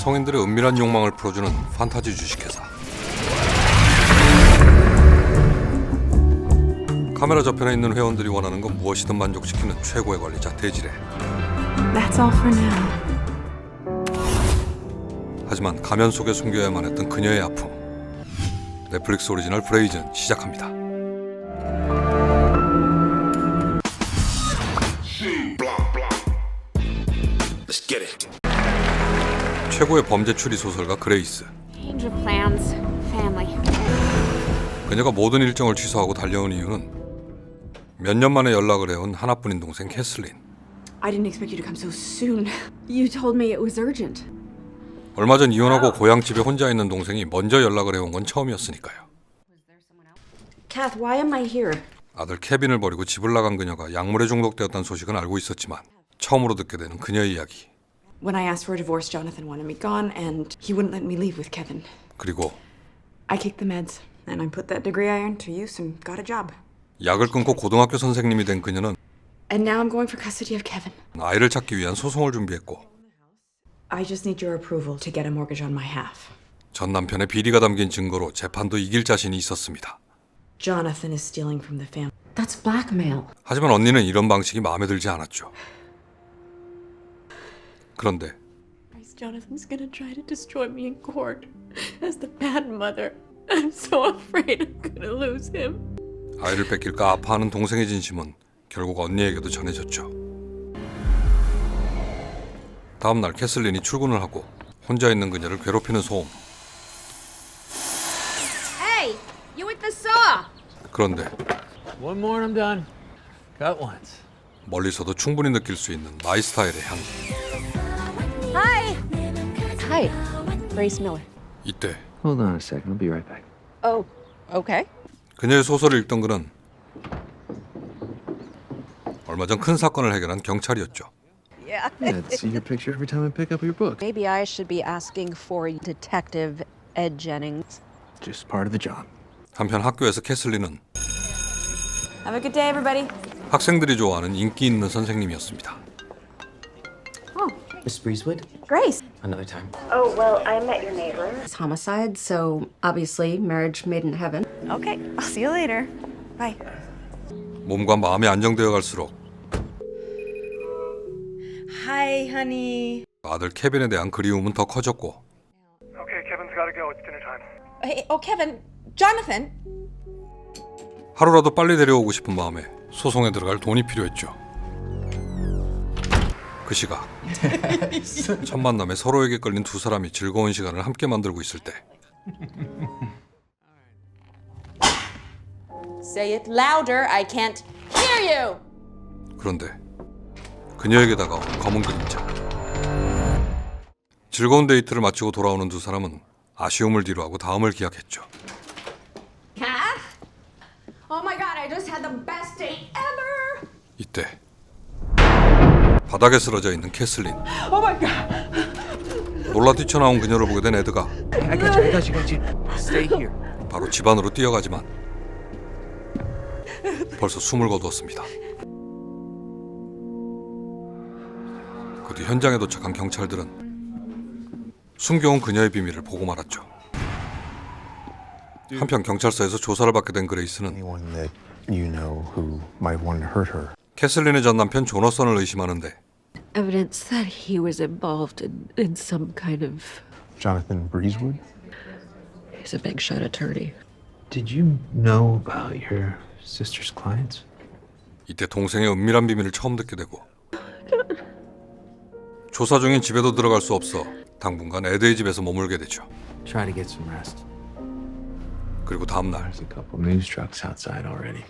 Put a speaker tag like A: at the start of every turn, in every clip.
A: 성인들의 은밀한 욕망을 풀어주는 판타지 주식회사. 카메라 저편에 있는 회원들이 원하는 건 무엇이든 만족시키는 최고의 관리자 대지레.
B: That's all for now.
A: 하지만 가면 속에 숨겨야만 했던 그녀의 아픔. 넷플릭스 오리지널 브레이즌 시작합니다.
C: Let's get it.
A: 최고의 범죄 추리 소설가 그레이스.
B: Change of plans. Family.
A: 그녀가 모든 일정을 취소하고 달려온 이유는 몇 년 만에 연락을 해온 하나뿐인 동생 캐슬린.
B: I didn't expect you to come so soon. You told me it was urgent.
A: 얼마 전 이혼하고 고향집에 혼자 있는 동생이 먼저 연락을 해온 건 처음이었으니까요.
B: Kath, why am I here?
A: 아들 케빈을 버리고 집을 나간 그녀가 약물에 중독되었다는 소식은 알고 있었지만 처음으로 듣게 되는 그녀의 이야기.
B: When I asked for a divorce, Jonathan wanted me gone, and he wouldn't let me leave with Kevin.
A: 그리고
B: I kicked the meds, and I put that degree I earned to use and got a job.
A: 약을 끊고 고등학교 선생님이 된 그녀는
B: And now I'm going for custody of Kevin.
A: 아이를 찾기 위한 소송을 준비했고
B: I just need your approval to get a mortgage on my half.
A: 전 남편의 비리가 담긴 증거로 재판도 이길 자신이 있었습니다.
B: Jonathan is stealing from the family. That's blackmail.
A: 하지만 언니는 이런 방식이 마음에 들지 않았죠. 그런데
B: Jonathan's gonna try to destroy me in court as the bad mother. I'm so afraid I'm gonna lose him.
A: 아이를 뺏길까 아파하는 동생의 진심은 결국 언니에게도 전해졌죠. 다음 날 캐슬린이 출근을 하고 혼자 있는 그녀를 괴롭히는 소음.
B: Hey, you with the saw?
A: 그런데
D: One more and I'm done. Cut once.
A: 멀리서도 충분히 느낄 수 있는 마이 스타일의 향기.
B: Hi. Hi. Grace Miller.
A: 이때
D: Hold on a second. I'll be right back.
B: Oh, okay.
A: 그녀의 소설을 읽던 그는 얼마 전 큰 사건을 해결한 경찰이었죠.
D: Yeah, I'd see your picture every time I pick up your book.
E: Maybe I should be asking for Detective Ed Jennings.
D: Just part of the job.
A: 한편 학교에서 캐슬린은
B: Have a good day, everybody.
A: 학생들이 좋아하는 인기 있는 선생님이었습니다.
F: Miss Breezewood?
B: Grace.
F: Another time.
G: Oh, well, I met your neighbor.
E: It's homicide, so obviously marriage made in heaven.
G: Okay, I'll see you later. Bye.
A: 몸과 마음이 안정되어 갈수록
G: Hi, honey.
A: 아들 케빈에 대한 그리움은 더 커졌고
H: Okay, Kevin's gotta go. It's dinner time.
G: Hey, oh, Kevin. Jonathan.
A: 하루라도 빨리 데려오고 싶은 마음에 소송에 들어갈 돈이 필요했죠. 그 시각 첫 만남에 서로에게 끌린 두 사람이 즐거운 시간을 함께 만들고 있을 때
G: Say it louder. I can't hear you.
A: 그런데 그녀에게 다가온 검은 그림자. 즐거운 데이트를 마치고 돌아오는 두 사람은 아쉬움을 뒤로하고 다음을 기약했죠.
B: Kath? Oh my god, I just had the best date ever.
A: 이때 바닥에 쓰러져 있는 캐슬린.
B: Oh my god.
A: 놀라 뛰쳐나온 그녀를 보게 된 에드가
D: I got you. I got you. Got you. Stay here.
A: 바로 집 안으로 뛰어가지만 벌써 숨을 거두었습니다. 그 뒤 현장에 도착한 경찰들은 숨겨온 그녀의 비밀을 보고 말았죠. 한편 경찰서에서 조사를 받게 된 그레이스는
I: Anyone that you know who might want to hurt her.
A: 캐슬린의 전 남편 조너선을 의심하는데
E: Evidence that he was involved in some kind of...
I: Jonathan Breezewood?
E: He's a big shot attorney.
D: Did you know about your sister's clients?
A: 이때 동생의 은밀한 비밀을 처음 듣게 되고 조사 중인 집에도 들어갈 수 없어 당분간 에드의 집에서 머물게 되죠.
D: Try to get some rest.
A: 그리고 다음 날
D: There's a couple news trucks outside already.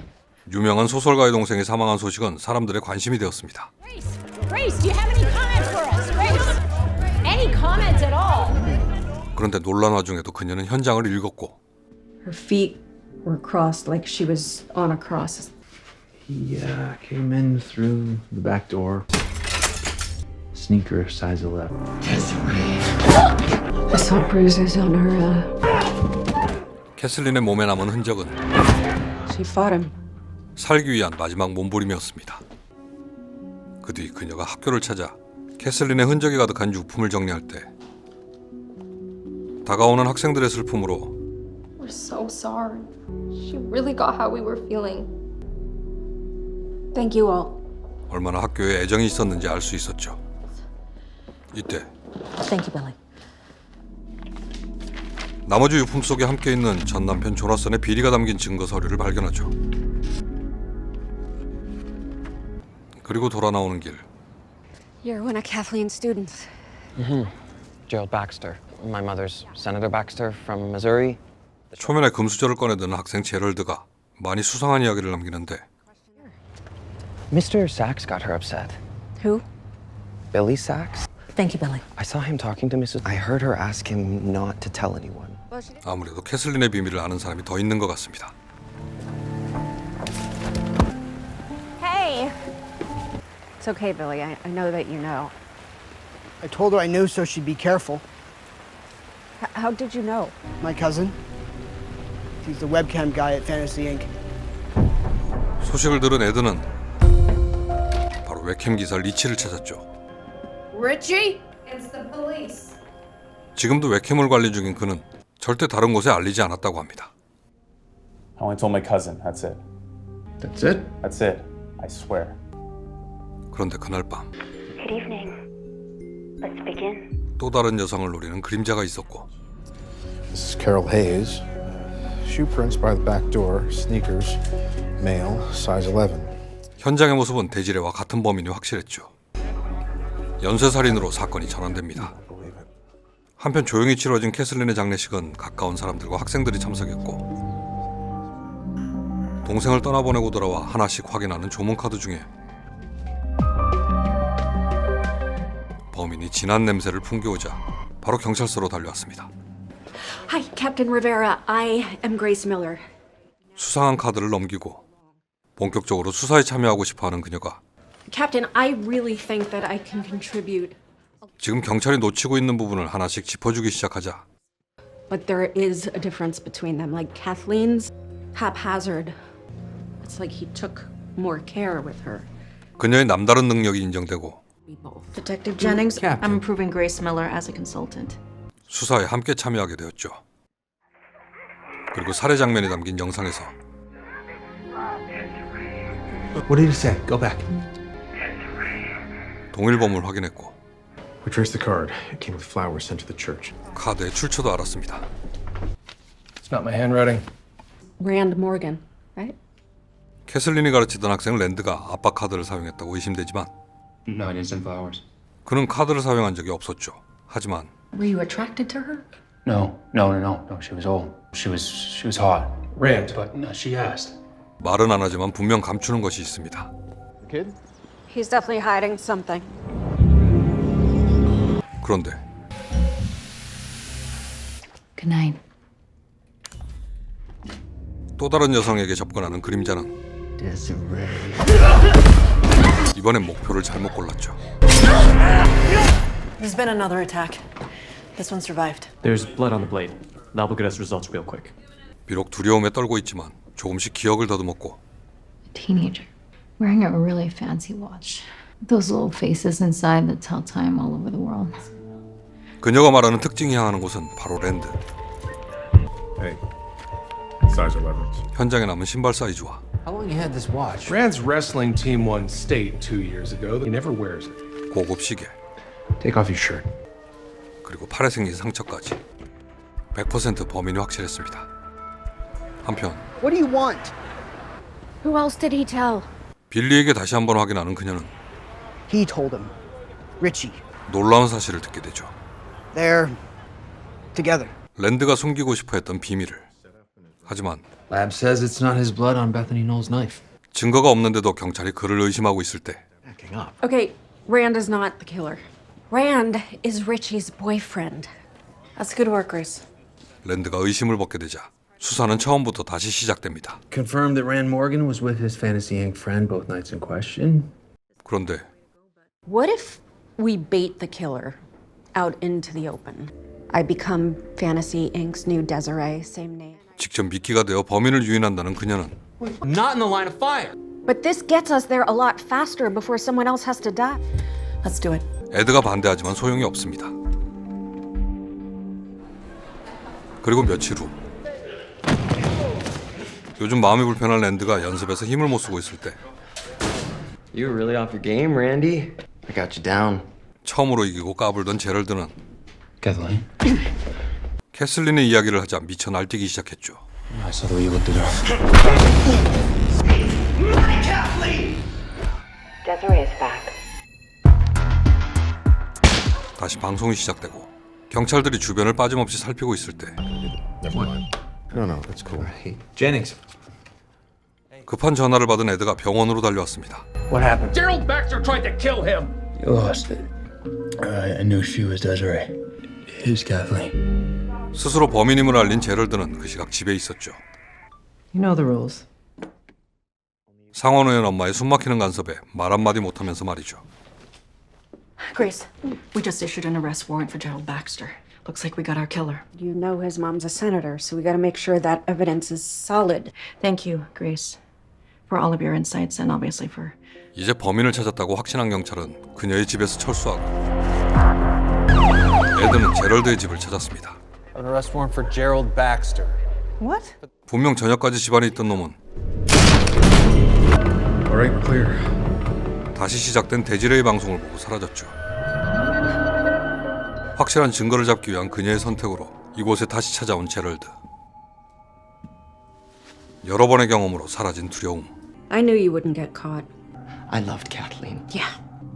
A: 유명한 소설가의 동생이 사망한 소식은 사람들의 관심이 되었습니다.
G: Grace, do you have any comments for us? Grace? Any comments at all?
A: 그런데 놀란 와중에도 그녀는 현장을 읽었고
E: Her feet were crossed like she was on a cross.
D: He came in through the back door. Sneaker size 11.
E: I saw bruises on her.
A: 캐슬린의 몸에 남은 흔적은
E: She fought him.
A: 살기 위한 마지막 몸부림이었습니다. 그 뒤 그녀가 학교를 찾아 캐슬린의 흔적이 가득한 유품을 정리할 때 다가오는 학생들의 슬픔으로
F: We're so sorry. She really got how we were feeling.
E: Thank you all.
A: 얼마나 학교에 애정이 있었는지 알 수 있었죠. 이때
G: Thank you, Billy.
A: 나머지 유품 속에 함께 있는 전 남편 조나선의 비리가 담긴 증거 서류를 발견하죠. 그리고 돌아 나오는 길.
E: You're one of Kathleen's students.
J: Gerald Baxter. My mother's Senator Baxter from Missouri.
A: 초면에 금수저를 꺼내드는 학생 제럴드가 많이 수상한 이야기를 남기는데
J: Mr. Sachs got her upset.
E: Who?
J: Billy Sachs?
G: Thank you, Billy.
J: I saw him talking to Mrs. I heard her ask him not to tell anyone.
A: 아무래도 캐슬린의 비밀을 아는 사람이 더 있는 것 같습니다.
G: Hey!
E: It's okay, Billy. I know that you know.
K: I told her I knew, so she'd be careful.
E: How did you know?
K: My cousin. He's the webcam guy at Fantasy Inc.
A: 소식을 들은 에드는 바로 웹캠 기사 리치를 찾았죠.
B: Richie?
A: 지금도 웹캠을 관리 중인 그는 절대 다른 곳에 알리지 않았다고 합니다.
L: I only told my cousin. That's it.
D: That's it?
L: That's it. I swear.
A: 그런데 그날 밤
F: Good evening. Let's begin.
A: 또 다른 여성을 노리는 그림자가 있었고
I: This is Carol Hayes. Shoe prints by the back door, sneakers, male, size 11.
A: 현장의 모습은 대지레와 같은 범인이 확실했죠. 연쇄살인으로 사건이 전환됩니다. 한편 조용히 치러진 캐슬린의 장례식은 가까운 사람들과 학생들이 참석했고 동생을 떠나보내고 돌아와 하나씩 확인하는 조문카드 중에 범인이 진한 냄새를 풍겨오자 바로 경찰서로 달려왔습니다.
E: Hi, Captain Rivera. I am Grace Miller.
A: 수상한 카드를 넘기고 본격적으로 수사에 참여하고 싶어하는 그녀가
E: Captain, I really think that I can contribute.
A: 지금 경찰이 놓치고 있는 부분을 하나씩 짚어주기 시작하자
E: But there is a difference between them. Like Kathleen's haphazard. It's like he took more care with her.
A: 그녀의 남다른 능력이 인정되고
E: We both.
B: Detective Jennings,
D: Captain.
B: I'm approving Grace Miller as a consultant.
A: 수사에 함께 참여하게 되었죠. 그리고 살해 장면이 담긴 영상에서
D: What did he say? Go back.
A: 동일범을 확인했고
I: We traced the card. It came with flowers sent to the church.
A: 카드의 출처도 알았습니다.
C: It's not my handwriting.
E: Rand Morgan, right?
A: 캐슬린이 가르치던 학생 랜드가 아빠 카드를 사용했다고 의심되지만
C: No, I didn't send flowers.
A: 그는 카드를 사용한 적이 없었죠. 하지만
B: Were you attracted to her?
C: No. She was old. She was hot. Rand. But no, she asked.
A: 말은 안 하지만 분명 감추는 것이 있습니다.
I: Kid?
E: He's definitely hiding something.
A: 그런데
B: Good night.
A: 또 다른 여성에게 접근하는 그림자는
D: Desiree.
A: 이번엔 목표를 잘못 골랐죠.
B: There's been another attack. This one survived.
M: There's blood on the blade. Lab will get us results real quick.
A: 비록 두려움에 떨고 있지만 조금씩 기억을 더듬었고
F: A teenager wearing a really fancy watch. Those little faces inside that tell time all over the world.
A: 그녀가 말하는 특징이 향하는 곳은 바로 랜드.
I: Hey. Size 11.
A: 현장에 남은 신발 사이즈와
D: How long you had this watch?
C: Rand's wrestling team won state 2 years ago. He never wears it.
A: 고급 시계
I: Take off your shirt.
A: 그리고 팔에 생긴 상처까지 100% 범인이 확실했습니다. 한편
K: What do you want?
E: Who else did he tell?
A: 빌리에게 다시 한번 확인하는 그녀는
K: He told him. Richie.
A: 놀라운 사실을 듣게 되죠.
K: They're together.
A: 랜드가 숨기고 싶어했던 비밀을. 하지만
D: Lab says it's not his blood on Bethany Knoll's knife.
A: 증거가 없는데도 경찰이 그를 의심하고 있을 때
D: Backing up.
E: Okay, Rand is not the killer. Rand is Richie's boyfriend.
B: That's good work, Grace.
A: 랜드가 의심을 벗게 되자 수사는 처음부터 다시 시작됩니다.
D: Confirmed that Rand Morgan was with his Fantasy Inc. friend both nights in question.
A: 그런데
E: What if we bait the killer out into the open? I become Fantasy Inc.'s new Desiree, same name.
A: 직접 미끼가 되어 범인을 유인한다는 그녀는
M: Not in the line of fire.
E: But this gets us there a lot faster before someone else has to die.
B: Let's do it.
A: 에드가 반대하지만 소용이 없습니다. 그리고 며칠 후 요즘 마음이 불편한 랜드가 연습에서 힘을 못 쓰고 있을 때
J: You're really off your game, Randy. I got you down.
A: 처음으로 이기고 까불던 제럴드는
C: Kathleen,
A: 캐슬린의 이야기를 하자 미쳐 날뛰기 시작했죠.
C: I saw the way you looked at her.
N: Desiree is back.
A: 다시 방송이 시작되고 경찰들이 주변을 빠짐없이 살피고 있을 때
I: Never mind. No, that's cool.
D: Jennings.
A: 급한 전화를 받은 에드가 병원으로 달려왔습니다.
C: What happened?
M: Gerald Baxter tried to kill him!
C: You lost it. I knew she was Desiree. Who's Kathleen?
A: 스스로 범인임을 알린 제럴드는 그 시각 집에 있었죠.
O: You know the rules.
A: 상원 의원 엄마의 숨막히는 간섭에 말 한마디 못하면서 말이죠.
B: Grace, we just issued an arrest warrant for Gerald Baxter. Looks like we got our killer.
E: You know his mom's a senator, so we gotta make sure that evidence is solid.
B: Thank you, Grace, for all of your insights and obviously for...
A: 이제 범인을 찾았다고 확신한 경찰은 그녀의 집에서 철수하고 에드는 제럴드의 집을 찾았습니다.
L: An arrest warrant for Gerald Baxter.
O: What?
A: 분명 저녁까지 집안에 있던 놈은
C: All right, we're clear.
A: 다시 시작된 데지레이 방송을 보고 사라졌죠. 확실한 증거를 잡기 위한 그녀의 선택으로 이곳에 다시 찾아온 제럴드. 여러 번의 경험으로 사라진 두려움.
E: I knew you wouldn't get caught.
J: I loved Kathleen.
E: Yeah,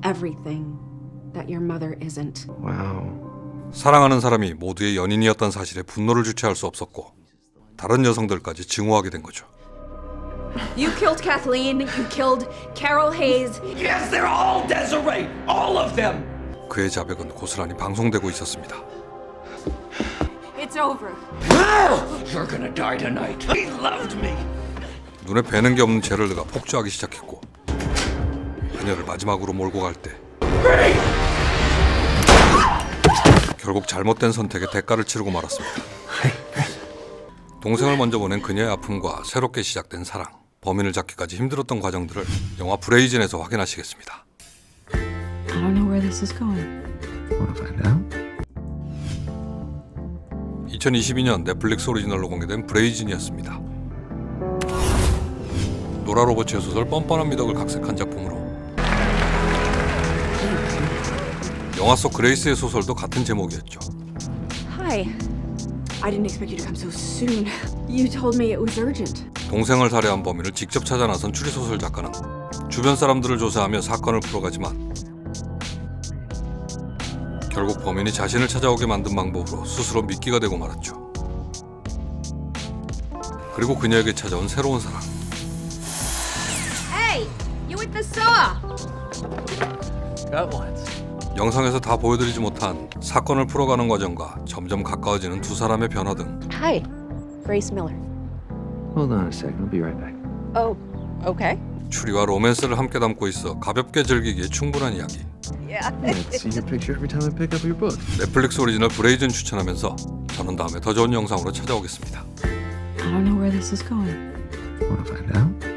E: everything that your mother isn't.
J: Wow.
A: 사랑하는 사람이 모두의 연인이었던 사실에 분노를 주체할 수 없었고 다른 여성들까지 증오하게 된 거죠.
B: You killed Kathleen, you killed Carol Hayes.
M: Yes, they're all Desiree! All of them!
A: 그의 자백은 고스란히 방송되고 있었습니다.
B: It's over.
M: You're gonna die tonight. He loved me!
A: 눈에 뵈는 게 없는 제럴드가 폭주하기 시작했고 그녀를 마지막으로 몰고 갈 때 결국 잘못된 선택에 대가를 치르고 말았습니다. 동생을 먼저 보낸 그녀의 아픔과 새롭게 시작된 사랑, 범인을 잡기까지 힘들었던 과정들을 영화 브레이즌에서 확인하시겠습니다.
B: I don't know where this is going.
D: Want to find out?
A: 2022년 넷플릭스 오리지널로 공개된 브레이즌이었습니다. 노라 로버츠의 소설 뻔뻔한 미덕을 각색한 작품으로 영화 속 그레이스의 소설도 같은 제목이었죠.
B: Hi. I didn't expect you to come so soon. You told me it was urgent.
A: 동생을 살해한 범인을 직접 찾아 나선 추리소설 작가는 주변 사람들을 조사하며 사건을 풀어가지만 결국 범인이 자신을 찾아오게 만든 방법으로 스스로 미끼가 되고 말았죠. 그리고 그녀에게 찾아온 새로운 사랑.
B: Hey, you with the saw?
L: Got once.
A: 영상에서 다 보여드리지 못한 사건을 풀어가는 과정과 점점 가까워지는 두 사람의 변화 등
E: Hi, Grace Miller.
D: Hold on a second. I'll be right back.
E: Oh, okay.
A: 추리와 로맨스를 함께 담고 있어 가볍게 즐기기에 충분한 이야기.
D: Let's see your picture every time I pick up your book.
A: 넷플릭스 오리지널 브레이즌 추천하면서 저는 다음에 더 좋은 영상으로 찾아오겠습니다.
B: I don't know where this is going.
D: Want to find out?